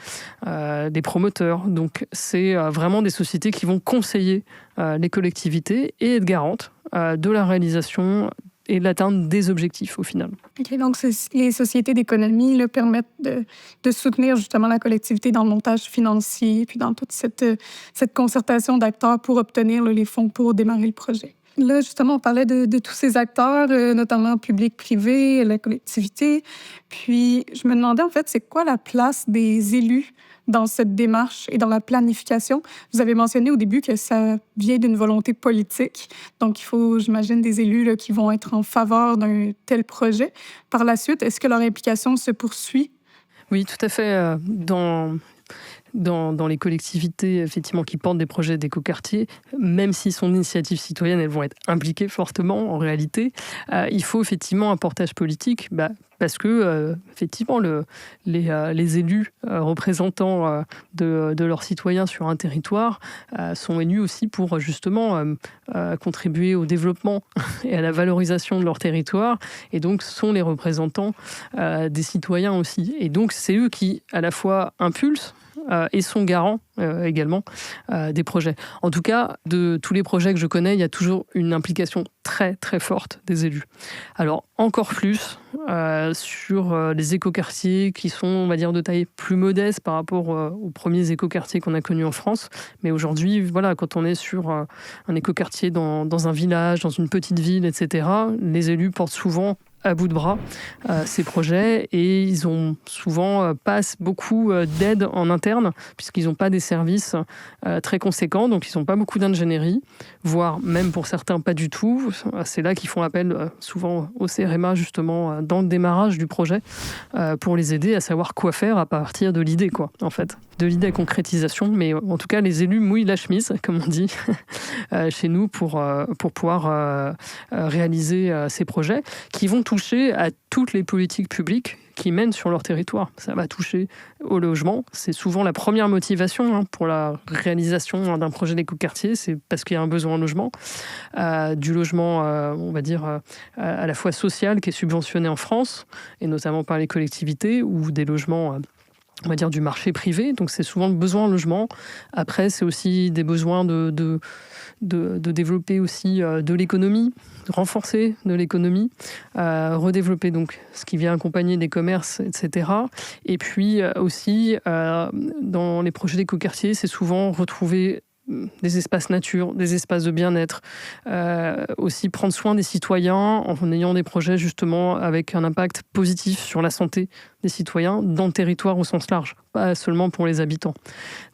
des promoteurs. Donc c'est vraiment des sociétés qui vont conseiller les collectivités et être garantes de la réalisation et l'atteinte des objectifs au final. OK, donc les sociétés d'économie permettent de soutenir justement la collectivité dans le montage financier, puis dans toute cette concertation d'acteurs pour obtenir les fonds pour démarrer le projet. Là, justement, on parlait de tous ces acteurs, notamment public, privé, la collectivité. Puis, je me demandais, en fait, c'est quoi la place des élus dans cette démarche et dans la planification? Vous avez mentionné au début que ça vient d'une volonté politique. Donc, il faut, j'imagine, des élus qui vont être en faveur d'un tel projet. Par la suite, est-ce que leur implication se poursuit? Oui, tout à fait. Dans les collectivités effectivement, qui portent des projets d'écoquartier, même s'ils sont d'initiative citoyenne, elles vont être impliquées fortement en réalité. Il faut effectivement un portage politique, parce que effectivement, les élus représentants de leurs citoyens sur un territoire sont élus aussi pour justement contribuer au développement et à la valorisation de leur territoire, et donc sont les représentants des citoyens aussi. Et donc c'est eux qui à la fois impulsent et sont garants également des projets. En tout cas, de tous les projets que je connais, il y a toujours une implication très très forte des élus. Alors encore plus sur les écoquartiers qui sont, on va dire, de taille plus modeste par rapport aux premiers écoquartiers qu'on a connus en France. Mais aujourd'hui, quand on est sur un écoquartier dans un village, dans une petite ville, etc., les élus portent souvent à bout de bras ces projets, et ils ont souvent pas beaucoup d'aide en interne, puisqu'ils n'ont pas des services très conséquents, donc ils n'ont pas beaucoup d'ingénierie, voire même pour certains pas du tout. C'est là qu'ils font appel souvent au CRMA, justement, dans le démarrage du projet, pour les aider à savoir quoi faire à partir de l'idée, en fait. De l'idée à concrétisation, mais en tout cas, les élus mouillent la chemise, comme on dit, chez nous, pour pouvoir réaliser ces projets, qui vont toucher à toutes les politiques publiques qui mènent sur leur territoire. Ça va toucher au logement. C'est souvent la première motivation pour la réalisation d'un projet d'écoquartier, c'est parce qu'il y a un besoin en logement. Du logement, on va dire, à la fois social, qui est subventionné en France, et notamment par les collectivités, ou des logements on va dire du marché privé, donc c'est souvent le besoin en logement. Après, c'est aussi des besoins de développer aussi de l'économie, de renforcer de l'économie, redévelopper donc ce qui vient accompagner des commerces, etc. Et puis aussi, dans les projets d'écoquartier, c'est souvent retrouver des espaces nature, des espaces de bien-être, aussi prendre soin des citoyens en ayant des projets justement avec un impact positif sur la santé des citoyens dans le territoire au sens large, pas seulement pour les habitants.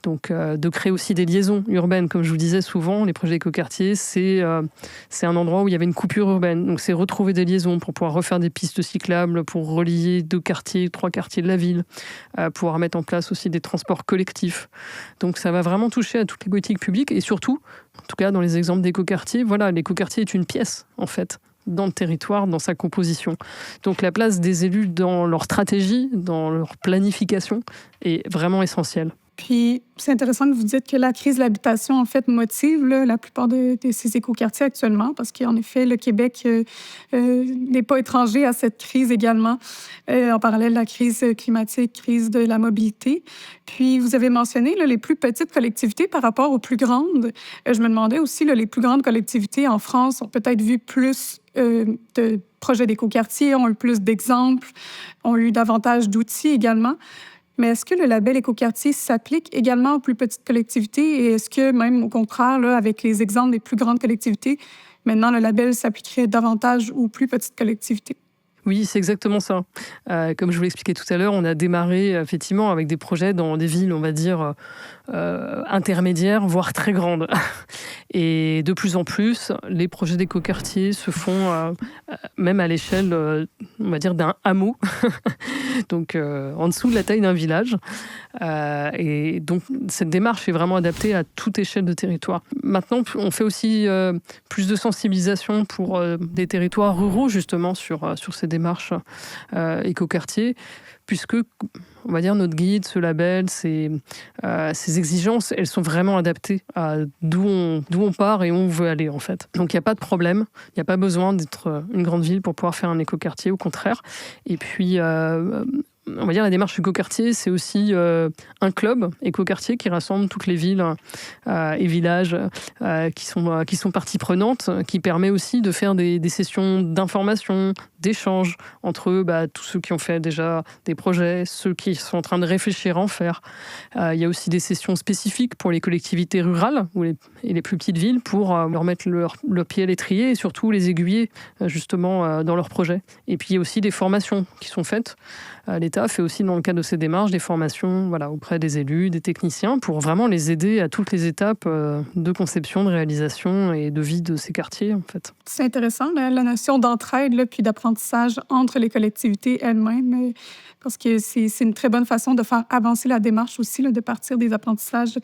Donc de créer aussi des liaisons urbaines, comme je vous disais souvent, les projets écoquartiers, c'est un endroit où il y avait une coupure urbaine. Donc c'est retrouver des liaisons pour pouvoir refaire des pistes cyclables, pour relier 2 quartiers, 3 quartiers de la ville, pouvoir mettre en place aussi des transports collectifs. Donc ça va vraiment toucher à toutes les politiques publiques et surtout, en tout cas dans les exemples d'écoquartiers, voilà, l'écoquartier est une pièce en fait dans le territoire, dans sa composition. Donc la place des élus dans leur stratégie, dans leur planification est vraiment essentielle. Puis, c'est intéressant que vous dites que la crise de l'habitation, en fait, motive la plupart de ces écoquartiers actuellement, parce qu'en effet, le Québec n'est pas étranger à cette crise également, en parallèle de la crise climatique, crise de la mobilité. Puis, vous avez mentionné les plus petites collectivités par rapport aux plus grandes. Je me demandais aussi, les plus grandes collectivités en France ont peut-être vu plus de projets d'écoquartiers, ont eu plus d'exemples, ont eu davantage d'outils également. Mais est-ce que le label écoquartier s'applique également aux plus petites collectivités et est-ce que même au contraire, avec les exemples des plus grandes collectivités, maintenant le label s'appliquerait davantage aux plus petites collectivités? Oui, c'est exactement ça. Comme je vous l'expliquais tout à l'heure, on a démarré effectivement avec des projets dans des villes, on va dire, intermédiaires, voire très grandes. Et de plus en plus, les projets d'écoquartier se font même à l'échelle, on va dire, d'un hameau, donc en dessous de la taille d'un village. Et donc, cette démarche est vraiment adaptée à toute échelle de territoire. Maintenant, on fait aussi plus de sensibilisation pour des territoires ruraux, justement, sur ces démarches écoquartier, puisque, on va dire, notre guide, ce label, ces exigences, elles sont vraiment adaptées à d'où on part et où on veut aller, en fait. Donc, il n'y a pas de problème. Il n'y a pas besoin d'être une grande ville pour pouvoir faire un écoquartier, au contraire. Et puis, on va dire, la démarche écoquartier, c'est aussi un club écoquartier qui rassemble toutes les villes et villages qui sont parties prenantes, qui permet aussi de faire des sessions d'information, d'échanges entre tous ceux qui ont fait déjà des projets, ceux qui sont en train de réfléchir à en faire. Il y a aussi des sessions spécifiques pour les collectivités rurales et les plus petites villes pour leur mettre leur pied à l'étrier et surtout les aiguiller justement dans leurs projets. Et puis il y a aussi des formations qui sont faites. L'État fait aussi, dans le cadre de ces démarches, des formations auprès des élus, des techniciens, pour vraiment les aider à toutes les étapes de conception, de réalisation et de vie de ces quartiers, en fait. C'est intéressant, la notion d'entraide, puis d'apprentissage entre les collectivités elles-mêmes, parce que c'est une très bonne façon de faire avancer la démarche aussi, de partir des apprentissages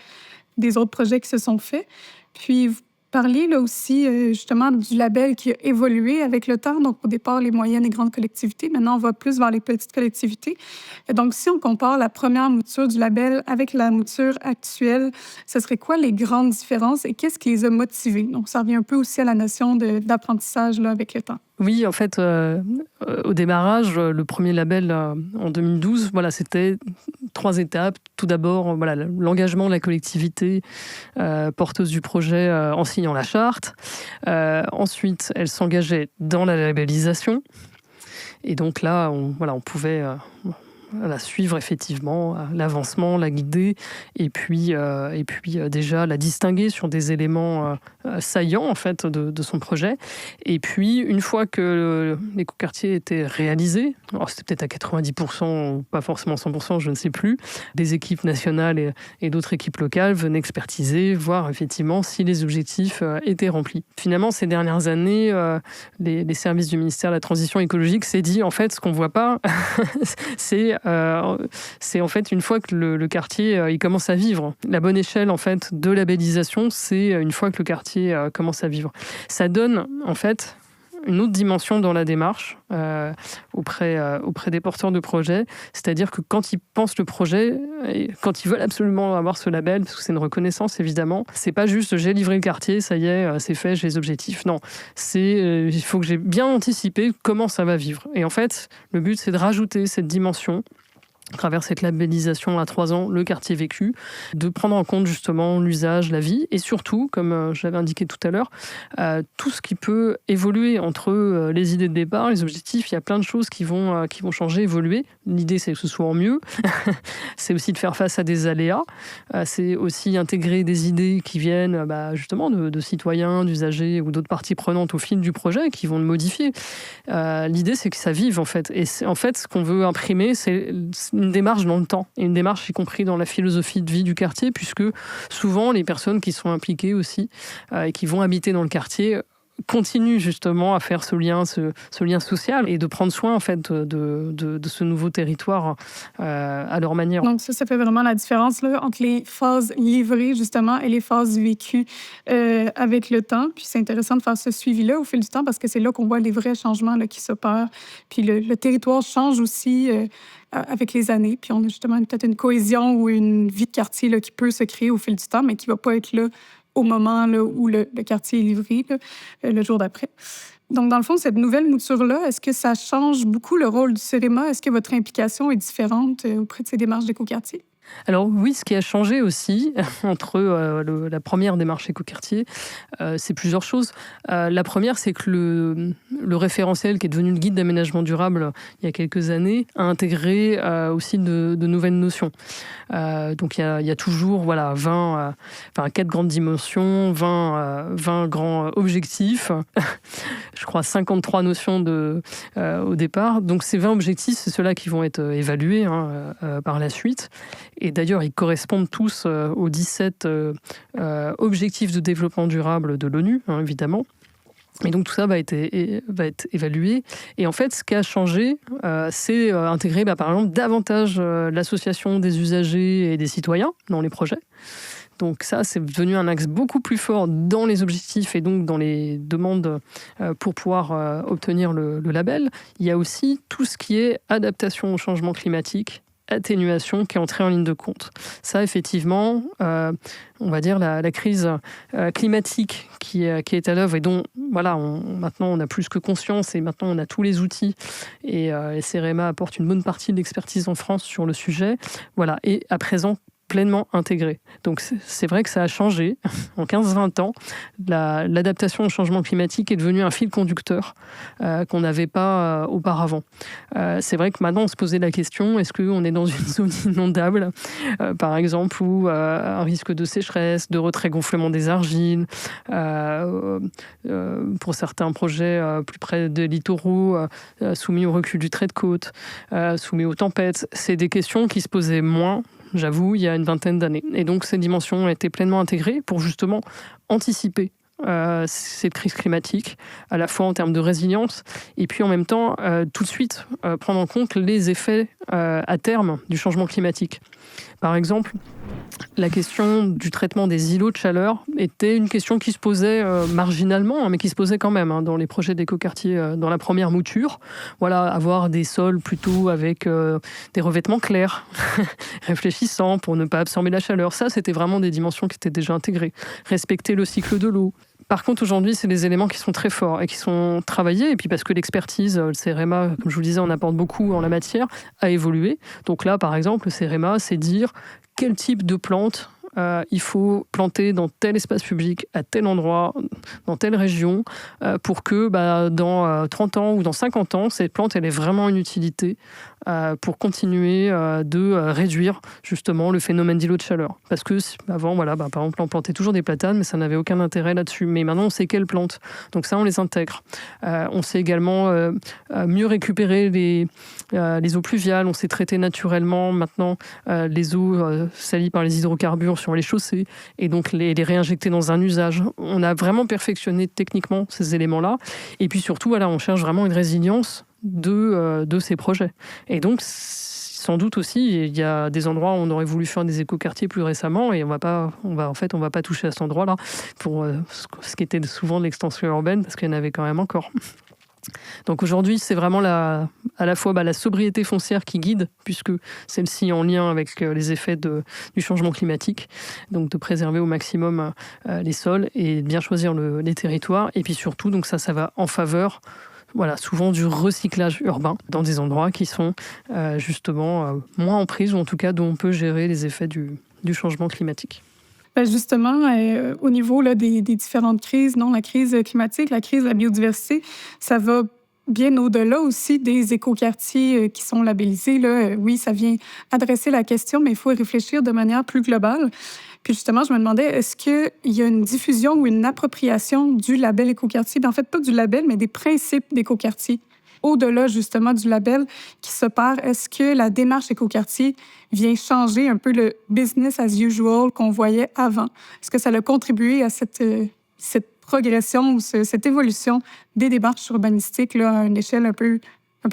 des autres projets qui se sont faits. Puis, vous parliez aussi justement du label qui a évolué avec le temps. Donc, au départ, les moyennes et grandes collectivités. Maintenant, on va plus vers les petites collectivités. Et donc, si on compare la première mouture du label avec la mouture actuelle, ce serait quoi les grandes différences et qu'est-ce qui les a motivés? Donc, ça revient un peu aussi à la notion d'apprentissage avec le temps. Oui, en fait, au démarrage, le premier label en 2012, c'était 3 étapes. Tout d'abord, l'engagement de la collectivité porteuse du projet en signant la charte. Ensuite, elle s'engageait dans la labellisation. Et donc là, on pouvait suivre effectivement l'avancement, la guider, et puis déjà la distinguer sur des éléments saillants en fait de son projet. Et puis une fois que l'écoquartier était réalisé, alors c'était peut-être à 90% ou pas forcément 100%, je ne sais plus, des équipes nationales et d'autres équipes locales venaient expertiser, voir effectivement si les objectifs étaient remplis. Finalement, ces dernières années, les services du ministère de la Transition écologique s'est dit en fait ce qu'on voit pas, c'est en fait une fois que le quartier il commence à vivre. La bonne échelle en fait de labellisation, c'est une fois que le quartier commence à vivre. Ça donne en fait une autre dimension dans la démarche auprès des porteurs de projets, c'est-à-dire que quand ils pensent le projet, et quand ils veulent absolument avoir ce label, parce que c'est une reconnaissance évidemment, c'est pas juste j'ai livré le quartier, ça y est, c'est fait, j'ai les objectifs. Non, c'est il faut que j'ai bien anticipé comment ça va vivre. Et en fait, le but c'est de rajouter cette dimension à travers cette labellisation à 3 ans, le quartier vécu, de prendre en compte justement l'usage, la vie, et surtout, comme j'avais indiqué tout à l'heure, tout ce qui peut évoluer entre les idées de départ, les objectifs. Il y a plein de choses qui vont changer, évoluer. L'idée, c'est que ce soit en mieux. C'est aussi de faire face à des aléas. C'est aussi intégrer des idées qui viennent justement de citoyens, d'usagers ou d'autres parties prenantes au fil du projet qui vont le modifier. L'idée, c'est que ça vive en fait. Et en fait, ce qu'on veut imprimer, c'est une démarche dans le temps, et une démarche y compris dans la philosophie de vie du quartier, puisque souvent les personnes qui sont impliquées aussi et qui vont habiter dans le quartier continuent justement à faire ce lien social et de prendre soin en fait de ce nouveau territoire à leur manière. Donc ça fait vraiment la différence là, entre les phases livrées justement et les phases vécues avec le temps. Puis c'est intéressant de faire ce suivi-là au fil du temps parce que c'est là qu'on voit les vrais changements là, qui s'opèrent. Puis le territoire change aussi avec les années. Puis on a justement peut-être une cohésion ou une vie de quartier là, qui peut se créer au fil du temps, mais qui ne va pas être là au moment là, où le quartier est livré, là, le jour d'après. Donc, dans le fond, cette nouvelle mouture-là, est-ce que ça change beaucoup le rôle du CEREMA? Est-ce que votre implication est différente auprès de ces démarches d'écoquartier? Alors oui, ce qui a changé aussi entre la première démarche écoquartier, c'est plusieurs choses. La première, c'est que le référentiel qui est devenu le guide d'aménagement durable il y a quelques années a intégré aussi de nouvelles notions. Donc il y a toujours 4 grandes dimensions, 20 grands objectifs, je crois 53 notions au départ. Donc ces 20 objectifs, c'est ceux-là qui vont être évalués par la suite. Et d'ailleurs, ils correspondent tous aux 17 objectifs de développement durable de l'ONU, évidemment. Et donc tout ça va être évalué. Et en fait, ce qui a changé, c'est intégrer, par exemple, davantage l'association des usagers et des citoyens dans les projets. Donc ça, c'est devenu un axe beaucoup plus fort dans les objectifs et donc dans les demandes pour pouvoir obtenir le label. Il y a aussi tout ce qui est adaptation au changement climatique, atténuation qui est entrée en ligne de compte. Ça, effectivement, on va dire la crise climatique qui est à l'œuvre et dont, maintenant, on a plus que conscience et maintenant, on a tous les outils et CEREMA apporte une bonne partie de l'expertise en France sur le sujet. Voilà, et à présent, pleinement intégré. Donc c'est vrai que ça a changé. En 15-20 ans, l'adaptation au changement climatique est devenue un fil conducteur qu'on n'avait pas auparavant. C'est vrai que maintenant, on se posait la question, est-ce qu'on est dans une zone inondable, par exemple, ou un risque de sécheresse, de retrait-gonflement des argiles, pour certains projets plus près des littoraux, soumis au recul du trait de côte, soumis aux tempêtes. C'est des questions qui se posaient moins, j'avoue, il y a une vingtaine d'années. Et donc, ces dimensions ont été pleinement intégrées pour justement anticiper cette crise climatique, à la fois en termes de résilience, et puis en même temps, tout de suite, prendre en compte les effets à terme du changement climatique. Par exemple, la question du traitement des îlots de chaleur était une question qui se posait marginalement, mais qui se posait quand même dans les projets d'écoquartier dans la première mouture. Voilà, avoir des sols plutôt avec des revêtements clairs, réfléchissants pour ne pas absorber la chaleur. Ça, c'était vraiment des dimensions qui étaient déjà intégrées. Respecter le cycle de l'eau. Par contre, aujourd'hui, c'est des éléments qui sont très forts et qui sont travaillés. Et puis parce que l'expertise, le CEREMA, comme je vous le disais, on apporte beaucoup en la matière, a évolué. Donc là, par exemple, le CEREMA, c'est dire quel type de plante il faut planter dans tel espace public, à tel endroit, dans telle région, pour que dans 30 ans ou dans 50 ans, cette plante, elle ait vraiment une utilité pour continuer de réduire justement le phénomène d'îlot de chaleur. Parce que avant, par exemple, on plantait toujours des platanes, mais ça n'avait aucun intérêt là-dessus. Mais maintenant, on sait quelles plantes. Donc ça, on les intègre. On sait également mieux récupérer les eaux pluviales. On sait traiter naturellement maintenant les eaux salies par les hydrocarbures sur les chaussées et donc les réinjecter dans un usage. On a vraiment perfectionné techniquement ces éléments-là. Et puis surtout, on cherche vraiment une résilience de ces projets. Et donc, sans doute aussi, il y a des endroits où on aurait voulu faire des écoquartiers plus récemment et on va pas toucher à cet endroit-là pour ce qui était souvent de l'extension urbaine parce qu'il y en avait quand même encore. Donc aujourd'hui, c'est vraiment à la fois la sobriété foncière qui guide, puisque celle-ci est en lien avec les effets du changement climatique, donc de préserver au maximum les sols et bien choisir les territoires. Et puis surtout, donc ça va en faveur voilà, souvent du recyclage urbain dans des endroits qui sont justement moins en prise, ou en tout cas dont on peut gérer les effets du changement climatique. Ben justement, au niveau là, des différentes crises, non, la crise climatique, la crise de la biodiversité, ça va bien au-delà aussi des écoquartiers qui sont labellisés. Là. Oui, ça vient adresser la question, mais il faut y réfléchir de manière plus globale. Puis justement, je me demandais, est-ce qu'il y a une diffusion ou une appropriation du label écoquartier? Ben, en fait, pas du label, mais des principes d'écoquartier. Au-delà justement du label qui s'opère, est-ce que la démarche écoquartier vient changer un peu le business as usual qu'on voyait avant? Est-ce que ça a contribué à cette progression ou cette évolution des démarches urbanistiques là, à une échelle un peu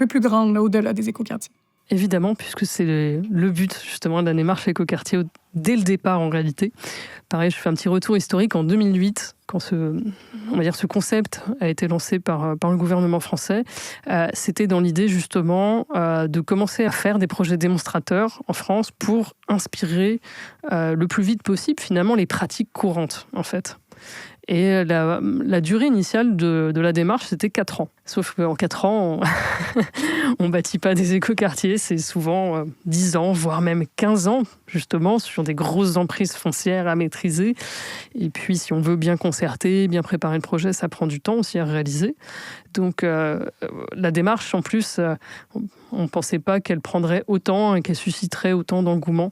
plus grande, là, au-delà des écoquartiers? Évidemment, puisque c'est le but justement de la démarche écoquartier dès le départ en réalité. Pareil, je fais un petit retour historique en 2008, quand ce concept a été lancé par le gouvernement français. C'était dans l'idée justement de commencer à faire des projets démonstrateurs en France pour inspirer le plus vite possible finalement les pratiques courantes en fait. Et la durée initiale de la démarche, c'était 4 ans. Sauf qu'en 4 ans, on ne bâtit pas des écoquartiers. C'est souvent 10 ans, voire même 15 ans, justement, sur des grosses emprises foncières à maîtriser. Et puis, si on veut bien concerter, bien préparer le projet, ça prend du temps aussi à réaliser. Donc, la démarche, en plus, on ne pensait pas qu'elle prendrait autant et qu'elle susciterait autant d'engouement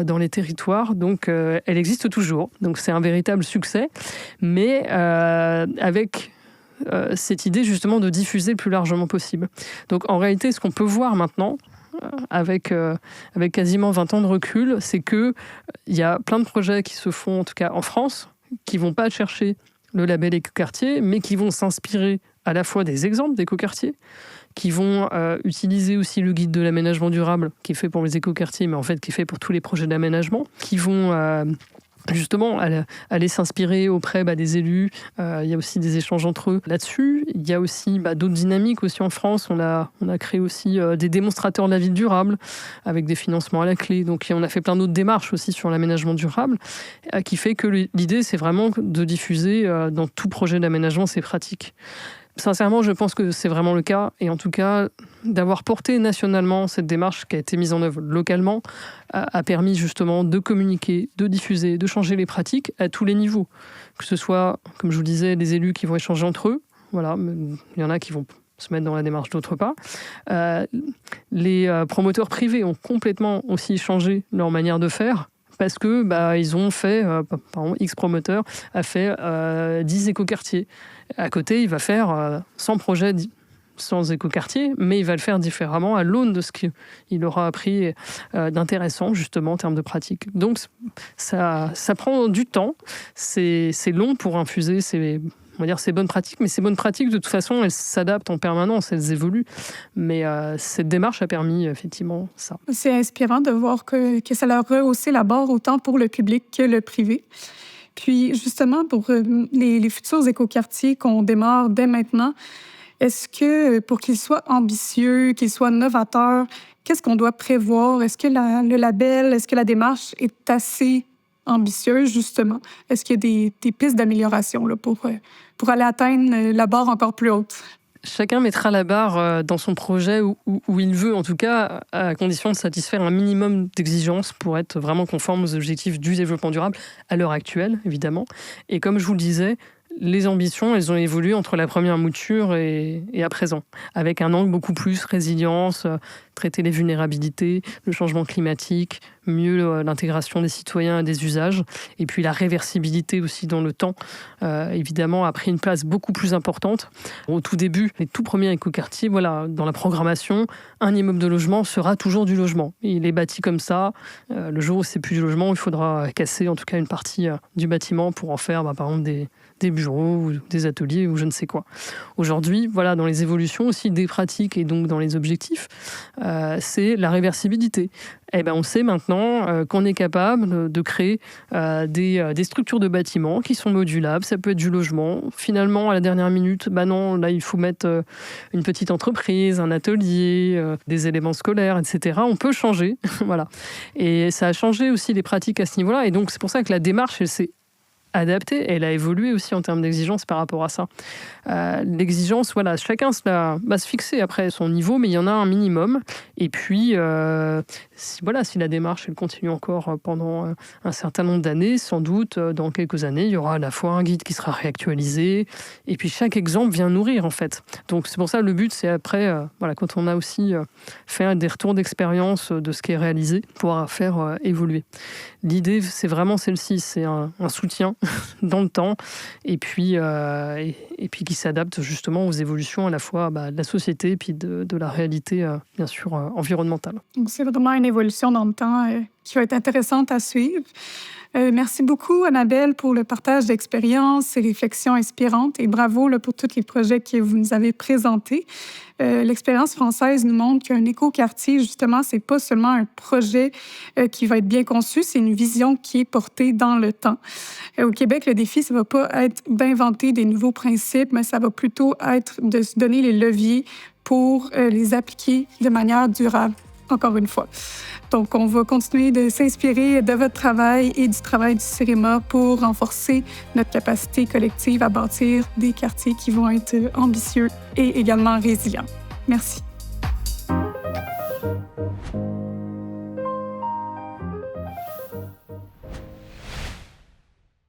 dans les territoires. Donc, elle existe toujours. Donc, c'est un véritable succès. Mais avec cette idée justement de diffuser le plus largement possible. Donc en réalité, ce qu'on peut voir maintenant, avec quasiment 20 ans de recul, c'est qu'il y a plein de projets qui se font, en tout cas en France, qui ne vont pas chercher le label écoquartier, mais qui vont s'inspirer à la fois des exemples d'écoquartiers, qui vont utiliser aussi le guide de l'aménagement durable, qui est fait pour les écoquartiers, mais en fait qui est fait pour tous les projets d'aménagement, qui vont justement aller s'inspirer auprès des élus. Il y a aussi des échanges entre eux là-dessus. Il y a aussi d'autres dynamiques aussi en France. On a créé aussi des démonstrateurs de la ville durable avec des financements à la clé. Donc on a fait plein d'autres démarches aussi sur l'aménagement durable qui fait que l'idée, c'est vraiment de diffuser dans tout projet d'aménagement ces pratiques. Sincèrement, je pense que c'est vraiment le cas. Et en tout cas, d'avoir porté nationalement cette démarche qui a été mise en œuvre localement a permis justement de communiquer, de diffuser, de changer les pratiques à tous les niveaux. Que ce soit, comme je vous le disais, les élus qui vont échanger entre eux. Voilà, il y en a qui vont se mettre dans la démarche, d'autres pas. Les promoteurs privés ont complètement aussi changé leur manière de faire. Parce que ils ont fait, par exemple, X promoteur a fait 10 écoquartiers. À côté, il va faire 100 projets sans écoquartier, mais il va le faire différemment à l'aune de ce qu'il aura appris d'intéressant, justement, en termes de pratique. Donc, ça prend du temps. C'est long pour infuser ces bonnes pratiques, mais ces bonnes pratiques, de toute façon, elles s'adaptent en permanence, elles évoluent. Mais cette démarche a permis, effectivement, ça. C'est inspirant de voir que ça leur rehaussé la barre autant pour le public que le privé. Puis, justement, pour les futurs écoquartiers qu'on démarre dès maintenant, est-ce que, pour qu'ils soient ambitieux, qu'ils soient novateurs, qu'est-ce qu'on doit prévoir? Est-ce que le label, est-ce que la démarche est assez ambitieuse, justement? Est-ce qu'il y a des pistes d'amélioration là, pour aller atteindre la barre encore plus haute? Chacun mettra la barre dans son projet où il veut, en tout cas, à condition de satisfaire un minimum d'exigences pour être vraiment conforme aux objectifs du développement durable à l'heure actuelle, évidemment. Et comme je vous le disais, les ambitions, elles ont évolué entre la première mouture et à présent, avec un angle beaucoup plus résilience, traiter les vulnérabilités, le changement climatique, mieux l'intégration des citoyens et des usages, et puis la réversibilité aussi dans le temps, évidemment, a pris une place beaucoup plus importante. Au tout début, les tout premiers écoquartiers, dans la programmation, un immeuble de logement sera toujours du logement. Il est bâti comme ça. Le jour où c'est plus du logement, il faudra casser en tout cas une partie du bâtiment pour en faire, par exemple, des bureaux ou des ateliers ou je ne sais quoi. Aujourd'hui, dans les évolutions aussi des pratiques et donc dans les objectifs, c'est la réversibilité. On sait maintenant qu'on est capable de créer des structures de bâtiments qui sont modulables. Ça peut être du logement. Finalement, à la dernière minute, non, là, il faut mettre une petite entreprise, un atelier, des éléments scolaires, etc. On peut changer. Voilà. Et ça a changé aussi les pratiques à ce niveau-là. Et donc, c'est pour ça que la démarche, elle s'est adaptée, elle a évolué aussi en termes d'exigence par rapport à ça. L'exigence, voilà, chacun va se fixer après son niveau, mais il y en a un minimum. Et puis, si la démarche elle continue encore pendant un certain nombre d'années, sans doute, dans quelques années, il y aura à la fois un guide qui sera réactualisé, et puis chaque exemple vient nourrir, en fait. Donc, c'est pour ça, le but, c'est après, quand on a aussi fait des retours d'expérience de ce qui est réalisé, pouvoir faire évoluer. L'idée, c'est vraiment celle-ci, c'est un soutien dans le temps, et puis qui s'adapte justement aux évolutions à la fois de la société et puis de la réalité, bien sûr, environnementale. Donc, c'est vraiment une évolution dans le temps qui va être intéressante à suivre. Merci beaucoup, Annabelle, pour le partage d'expériences et réflexions inspirantes, et bravo là, pour tous les projets que vous nous avez présentés. L'expérience française nous montre qu'un écoquartier, justement, c'est pas seulement un projet qui va être bien conçu, c'est une vision qui est portée dans le temps. Au Québec, le défi, ça va pas être d'inventer des nouveaux principes, mais ça va plutôt être de se donner les leviers pour les appliquer de manière durable, encore une fois. Donc, on va continuer de s'inspirer de votre travail et du travail du CIREMA pour renforcer notre capacité collective à bâtir des quartiers qui vont être ambitieux et également résilients. Merci.